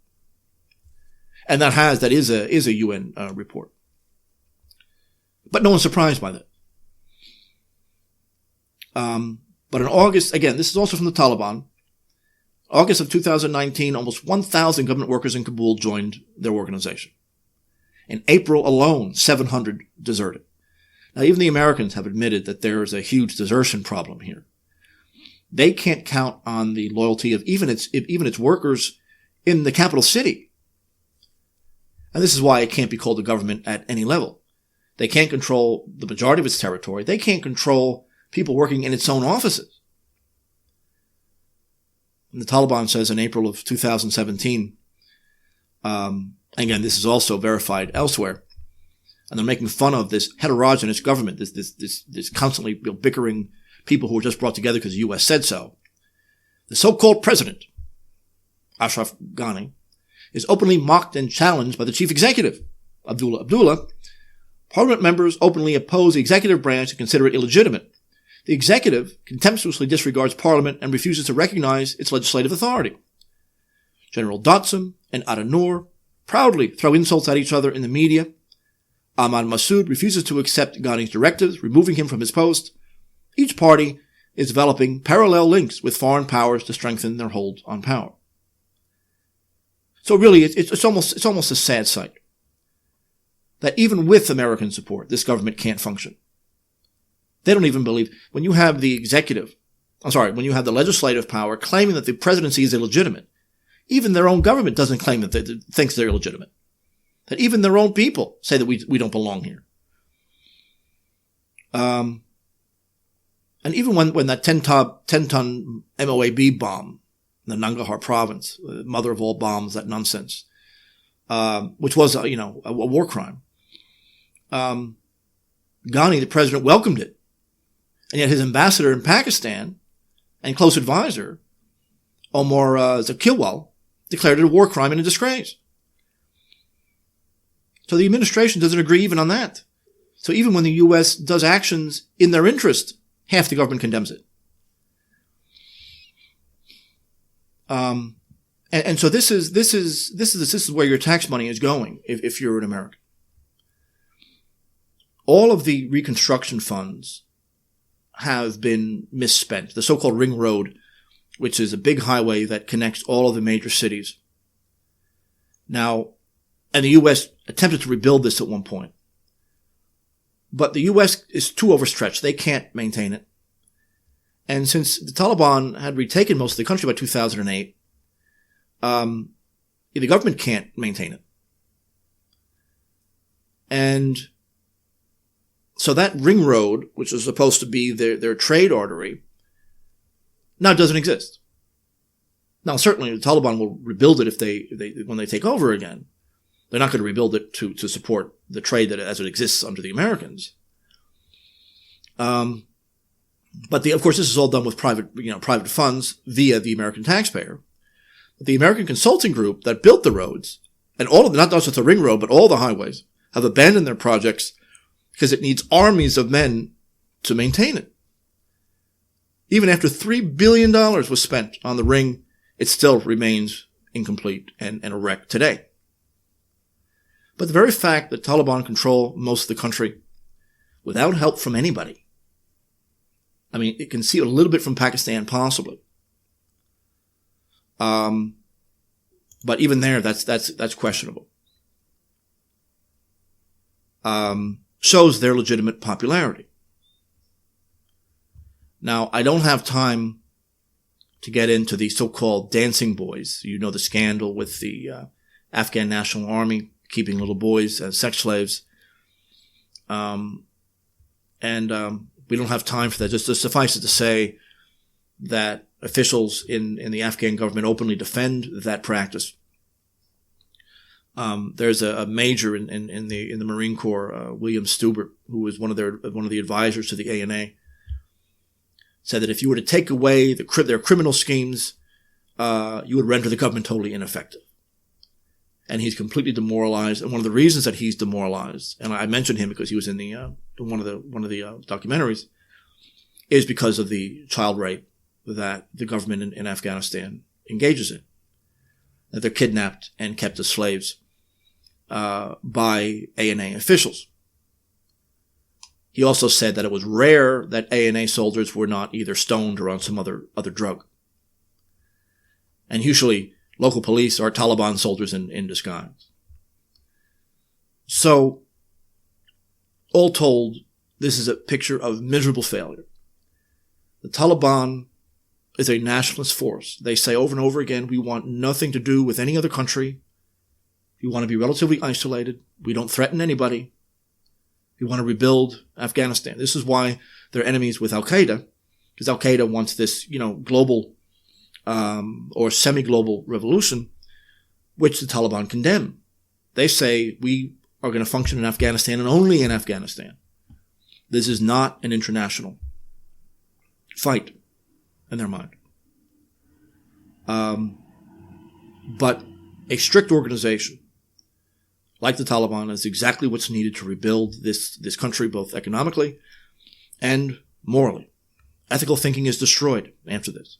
[SPEAKER 1] And that is a UN report. But no one's surprised by that. But in August, again, this is also from the Taliban, August of 2019, almost 1,000 government workers in Kabul joined their organization. In April alone, 700 deserted. Now, even the Americans have admitted that there is a huge desertion problem here. They can't count on the loyalty of even its workers in the capital city. And this is why it can't be called a government at any level. They can't control the majority of its territory. They can't control people working in its own offices. And the Taliban says in April of 2017, again, this is also verified elsewhere, and they're making fun of this heterogeneous government, this constantly bickering people who were just brought together because the U.S. said so. The so-called president, Ashraf Ghani, is openly mocked and challenged by the chief executive, Abdullah. Parliament members openly oppose the executive branch and consider it illegitimate. The executive contemptuously disregards Parliament and refuses to recognize its legislative authority. General Dotsam and Adanur proudly throw insults at each other in the media. Ahmad Massoud refuses to accept Ghani's directives, removing him from his post. Each party is developing parallel links with foreign powers to strengthen their hold on power. So really, it's almost a sad sight that even with American support, this government can't function. They don't even believe, when you have the legislative power claiming that the presidency is illegitimate, even their own government doesn't claim that thinks they're illegitimate. That even their own people say that we don't belong here. And even when that 10-ton MOAB bomb in the Nangarhar province, the mother of all bombs, that nonsense, which was a war crime, Ghani, the president, welcomed it. And yet his ambassador in Pakistan and close advisor, Omar Zakilwal, declared it a war crime and a disgrace. So the administration doesn't agree even on that. So even when the U.S. does actions in their interest, half the government condemns it. And so this is where your tax money is going if you're an American. All of the reconstruction funds have been misspent. The so-called Ring Road, which is a big highway that connects all of the major cities. Now, and the U.S. attempted to rebuild this at one point. But the U.S. is too overstretched. They can't maintain it. And since the Taliban had retaken most of the country by 2008, the government can't maintain it. And so that Ring Road, which was supposed to be their trade artery, now doesn't exist. Now, certainly the Taliban will rebuild it when they take over again. They're not going to rebuild it to support the trade that as it exists under the Americans. But of course, this is all done with private funds via the American taxpayer. But the American consulting group that built the roads, and all of them, not just the ring road, but all the highways, have abandoned their projects because it needs armies of men to maintain it. Even after $3 billion was spent on the ring, it still remains incomplete and a wreck today. But the very fact that Taliban control most of the country without help from anybody, I mean, it can see a little bit from Pakistan, possibly. But even there, that's questionable. Shows their legitimate popularity. Now, I don't have time to get into the so-called dancing boys. You know the scandal with the Afghan National Army keeping little boys as sex slaves. We don't have time for that. Just to suffice it to say that officials in the Afghan government openly defend that practice. There's a major in the Marine Corps, William Stubert, who was one of the advisors to the ANA, said that if you were to take away their criminal schemes, you would render the government totally ineffective. And he's completely demoralized. And one of the reasons that he's demoralized, and I mentioned him because he was in one of the documentaries, is because of the child rape that the government in Afghanistan engages in. That they're kidnapped and kept as slaves by ANA officials. He also said that it was rare that ANA soldiers were not either stoned or on some other drug. And usually local police are Taliban soldiers in disguise. So, all told, this is a picture of miserable failure. The Taliban is a nationalist force. They say over and over again, we want nothing to do with any other country. We want to be relatively isolated. We don't threaten anybody. We want to rebuild Afghanistan. This is why they're enemies with Al-Qaeda, because Al-Qaeda wants this, global or semi-global revolution, which the Taliban condemn. They say we are going to function in Afghanistan and only in Afghanistan. This is not an international fight in their mind. But a strict organization like the Taliban is exactly what's needed to rebuild this country, both economically and morally. Ethical thinking is destroyed after this.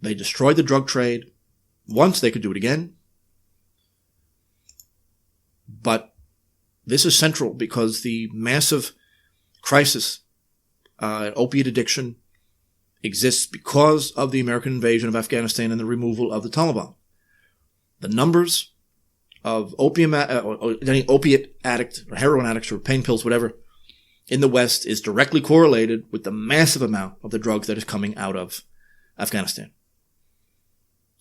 [SPEAKER 1] They destroyed the drug trade. Once they could do it again. But this is central because the massive crisis, opiate addiction, exists because of the American invasion of Afghanistan and the removal of the Taliban. The numbers of any opiate addict or heroin addicts or pain pills, whatever, in the West is directly correlated with the massive amount of the drugs that is coming out of Afghanistan.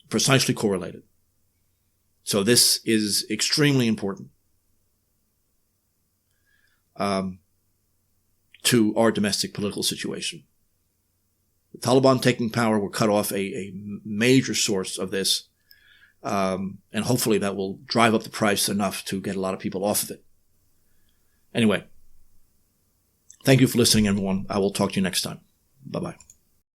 [SPEAKER 1] Precisely correlated. So this is extremely important to our domestic political situation. The Taliban taking power will cut off a major source of this, and hopefully that will drive up the price enough to get a lot of people off of it. Anyway, thank you for listening, everyone. I will talk to you next time. Bye-bye.